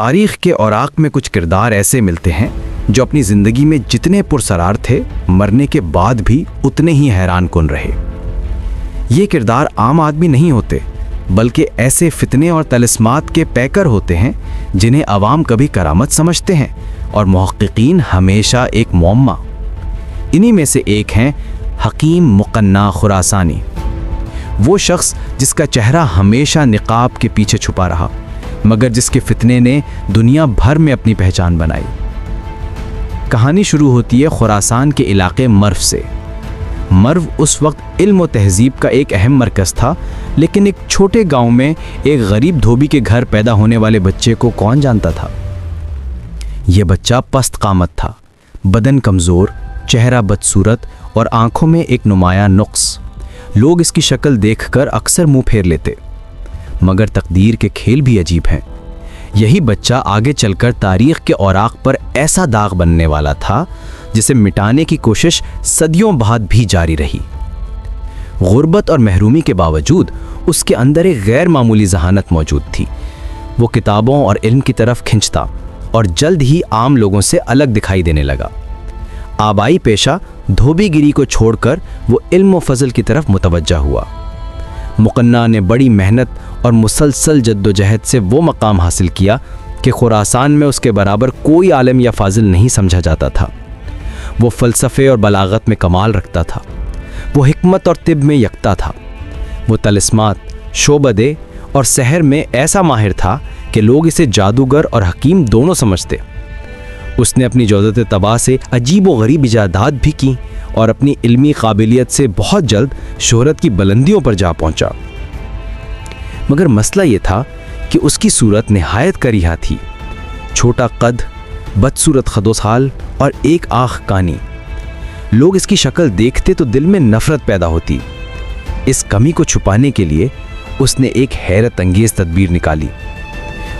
تاریخ کے اوراق میں کچھ کردار ایسے ملتے ہیں جو اپنی زندگی میں جتنے پرسرار تھے مرنے کے بعد بھی اتنے ہی حیران کن رہے۔ یہ کردار عام آدمی نہیں ہوتے بلکہ ایسے فتنے اور طلسمات کے پیکر ہوتے ہیں جنہیں عوام کبھی کرامت سمجھتے ہیں اور محققین ہمیشہ ایک معمہ۔ انہی میں سے ایک ہیں حکیم مقنع خراسانی، وہ شخص جس کا چہرہ ہمیشہ نقاب کے پیچھے چھپا رہا مگر جس کے فتنے نے دنیا بھر میں اپنی پہچان بنائی۔ کہانی شروع ہوتی ہے خراسان کے علاقے مرو سے۔ مرو اس وقت علم و تہذیب کا ایک اہم مرکز تھا، لیکن ایک چھوٹے گاؤں میں ایک غریب دھوبی کے گھر پیدا ہونے والے بچے کو کون جانتا تھا؟ یہ بچہ پست قامت تھا، بدن کمزور، چہرہ بدصورت اور آنکھوں میں ایک نمایاں نقص۔ لوگ اس کی شکل دیکھ کر اکثر منہ پھیر لیتے، مگر تقدیر کے کھیل بھی عجیب ہیں۔ یہی بچہ آگے چل کر تاریخ کے اوراق پر ایسا داغ بننے والا تھا جسے مٹانے کی کوشش صدیوں بعد بھی جاری رہی۔ غربت اور محرومی کے باوجود اس کے اندر ایک غیر معمولی ذہانت موجود تھی۔ وہ کتابوں اور علم کی طرف کھنچتا اور جلد ہی عام لوگوں سے الگ دکھائی دینے لگا۔ آبائی پیشہ دھوبی گیری کو چھوڑ کر وہ علم و فضل کی طرف متوجہ ہوا۔ مقنع نے بڑی محنت اور مسلسل جدوجہد سے وہ مقام حاصل کیا کہ خراسان میں اس کے برابر کوئی عالم یا فاضل نہیں سمجھا جاتا تھا۔ وہ فلسفے اور بلاغت میں کمال رکھتا تھا، وہ حکمت اور طب میں یکتا تھا، وہ طلسمات، شعبدے اور سحر میں ایسا ماہر تھا کہ لوگ اسے جادوگر اور حکیم دونوں سمجھتے۔ اس نے اپنی جودت طبع سے عجیب و غریب ایجادات بھی کی اور اپنی علمی قابلیت سے بہت جلد شہرت کی بلندیوں پر جا پہنچا۔ مگر مسئلہ یہ تھا کہ اس کی صورت نہایت کریہہ تھی، چھوٹا قد، بدصورت خدوسال اور ایک آنکھ کانی۔ لوگ اس کی شکل دیکھتے تو دل میں نفرت پیدا ہوتی۔ اس کمی کو چھپانے کے لیے اس نے ایک حیرت انگیز تدبیر نکالی۔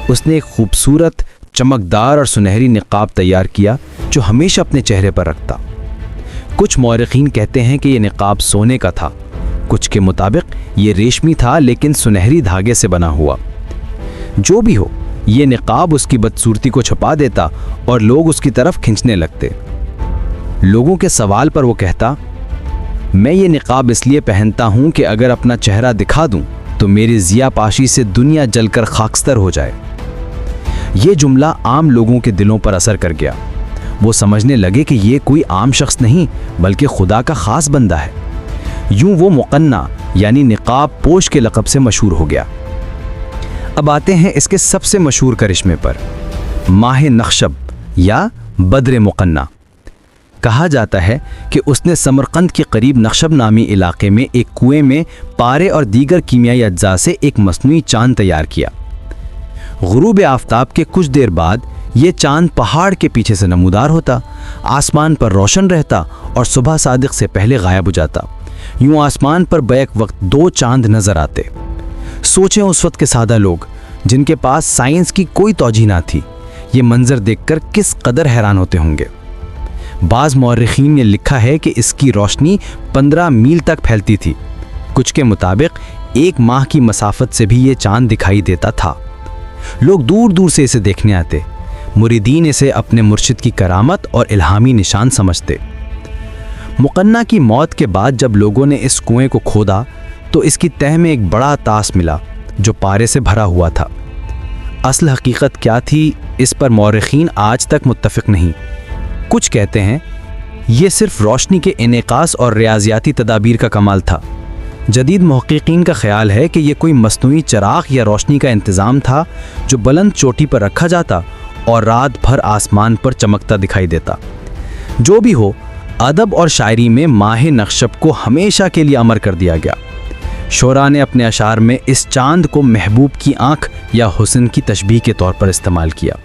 اس نے ایک خوبصورت، چمکدار اور سنہری نقاب تیار کیا جو ہمیشہ اپنے چہرے پر رکھتا۔ کچھ مورخین کہتے ہیں کہ یہ نقاب سونے کا تھا، کچھ کے مطابق یہ ریشمی تھا لیکن سنہری دھاگے سے بنا ہوا۔ جو بھی ہو، یہ نقاب اس کی بدصورتی کو چھپا دیتا اور لوگ اس کی طرف کھنچنے لگتے۔ لوگوں کے سوال پر وہ کہتا، میں یہ نقاب اس لیے پہنتا ہوں کہ اگر اپنا چہرہ دکھا دوں تو میری ضیا پاشی سے دنیا جل کر خاکستر ہو جائے۔ یہ جملہ عام لوگوں کے دلوں پر اثر کر گیا۔ وہ سمجھنے لگے کہ یہ کوئی عام شخص نہیں بلکہ خدا کا خاص بندہ ہے۔ یوں وہ مقنع یعنی نقاب پوش کے لقب سے مشہور ہو گیا۔ اب آتے ہیں اس کے سب سے مشہور کرشمے پر، ماہ نخشب یا بدر مقنع۔ کہا جاتا ہے کہ اس نے سمرقند کے قریب نخشب نامی علاقے میں ایک کنویں میں پارے اور دیگر کیمیائی اجزاء سے ایک مصنوعی چاند تیار کیا۔ غروب آفتاب کے کچھ دیر بعد یہ چاند پہاڑ کے پیچھے سے نمودار ہوتا، آسمان پر روشن رہتا اور صبح صادق سے پہلے غائب ہو جاتا۔ یوں آسمان پر بیک وقت دو چاند نظر آتے۔ سوچیں اس وقت کے سادہ لوگ جن کے پاس سائنس کی کوئی توجہ نہ تھی، یہ منظر دیکھ کر کس قدر حیران ہوتے ہوں گے۔ بعض مورخین نے لکھا ہے کہ اس کی روشنی 15 میل تک پھیلتی تھی۔ کچھ کے مطابق 1 ماہ کی مسافت سے بھی یہ چاند دکھائی دیتا تھا۔ لوگ دور دور سے اسے دیکھنے آتے۔ مریدین اسے اپنے مرشد کی کرامت اور الہامی نشان سمجھتے۔ مقنع کی موت کے بعد جب لوگوں نے اس کنویں کو کھودا تو اس کی تہہ میں ایک بڑا طاس ملا جو پارے سے بھرا ہوا تھا۔ اصل حقیقت کیا تھی اس پر مورخین آج تک متفق نہیں۔ کچھ کہتے ہیں یہ صرف روشنی کے انعکاس اور ریاضیاتی تدابیر کا کمال تھا۔ جدید محققین کا خیال ہے کہ یہ کوئی مصنوعی چراغ یا روشنی کا انتظام تھا جو بلند چوٹی پر رکھا جاتا اور رات بھر آسمان پر چمکتا دکھائی دیتا۔ جو بھی ہو، ادب اور شاعری میں ماہ نخشب کو ہمیشہ کے لیے امر کر دیا گیا۔ شعراء نے اپنے اشعار میں اس چاند کو محبوب کی آنکھ یا حسن کی تشبیہ کے طور پر استعمال کیا۔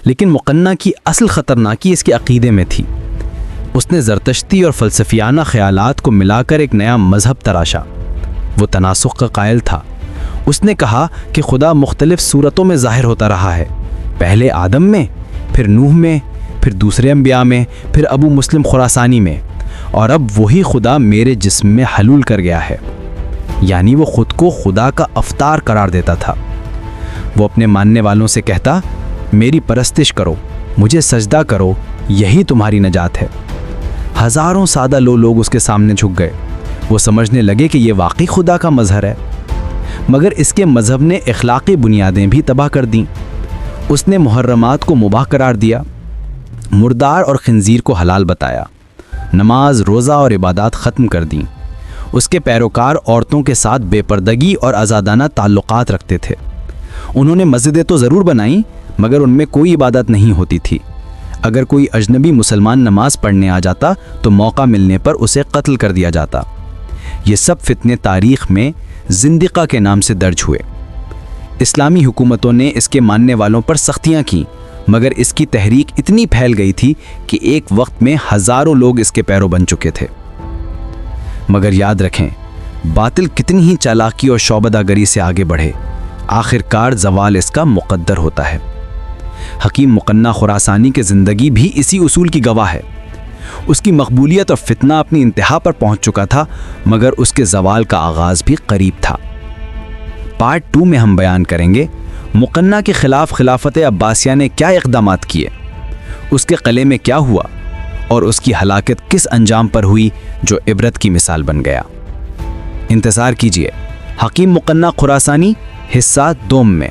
لیکن مقنع کی اصل خطرناکی اس کے عقیدے میں تھی۔ اس نے زرتشتی اور فلسفیانہ خیالات کو ملا کر ایک نیا مذہب تراشا۔ وہ تناسخ کا قائل تھا۔ اس نے کہا کہ خدا مختلف صورتوں میں ظاہر ہوتا رہا ہے، پہلے آدم میں، پھر نوح میں، پھر دوسرے انبیاء میں، پھر ابو مسلم خراسانی میں، اور اب وہی خدا میرے جسم میں حلول کر گیا ہے۔ یعنی وہ خود کو خدا کا افطار قرار دیتا تھا۔ وہ اپنے ماننے والوں سے کہتا، میری پرستش کرو، مجھے سجدہ کرو، یہی تمہاری نجات ہے۔ ہزاروں سادہ لوگ اس کے سامنے جھک گئے۔ وہ سمجھنے لگے کہ یہ واقعی خدا کا مظہر ہے، مگر اس کے مذہب نے اخلاقی بنیادیں بھی تباہ کر دیں۔ اس نے محرمات کو مباح قرار دیا، مردار اور خنزیر کو حلال بتایا، نماز، روزہ اور عبادات ختم کر دیں۔ اس کے پیروکار عورتوں کے ساتھ بے پردگی اور آزادانہ تعلقات رکھتے تھے۔ انہوں نے مسجدیں تو ضرور بنائیں، مگر ان میں کوئی عبادت نہیں ہوتی تھی۔ اگر کوئی اجنبی مسلمان نماز پڑھنے آ جاتا تو موقع ملنے پر اسے قتل کر دیا جاتا۔ یہ سب فتنے تاریخ میں زندقہ کے نام سے درج ہوئے۔ اسلامی حکومتوں نے اس کے ماننے والوں پر سختیاں کیں، مگر اس کی تحریک اتنی پھیل گئی تھی کہ ایک وقت میں ہزاروں لوگ اس کے پیرو بن چکے تھے۔ مگر یاد رکھیں، باطل کتنی ہی چالاکی اور شعبدہ گری سے آگے بڑھے، آخر کار زوال اس کا مقدر ہوتا ہے۔ حکیم مقنع خراسانی کی زندگی بھی اسی اصول کی گواہ ہے۔ اس کی مقبولیت اور فتنہ اپنی انتہا پر پہنچ چکا تھا، مگر اس کے زوال کا آغاز بھی قریب تھا۔ پارٹ 2 میں ہم بیان کریں گے مقنع کے خلاف خلافت عباسیہ نے کیا اقدامات کیے، اس کے قلعے میں کیا ہوا، اور اس کی ہلاکت کس انجام پر ہوئی جو عبرت کی مثال بن گیا۔ انتظار کیجیے حکیم مقنع خراسانی حصہ 2 میں۔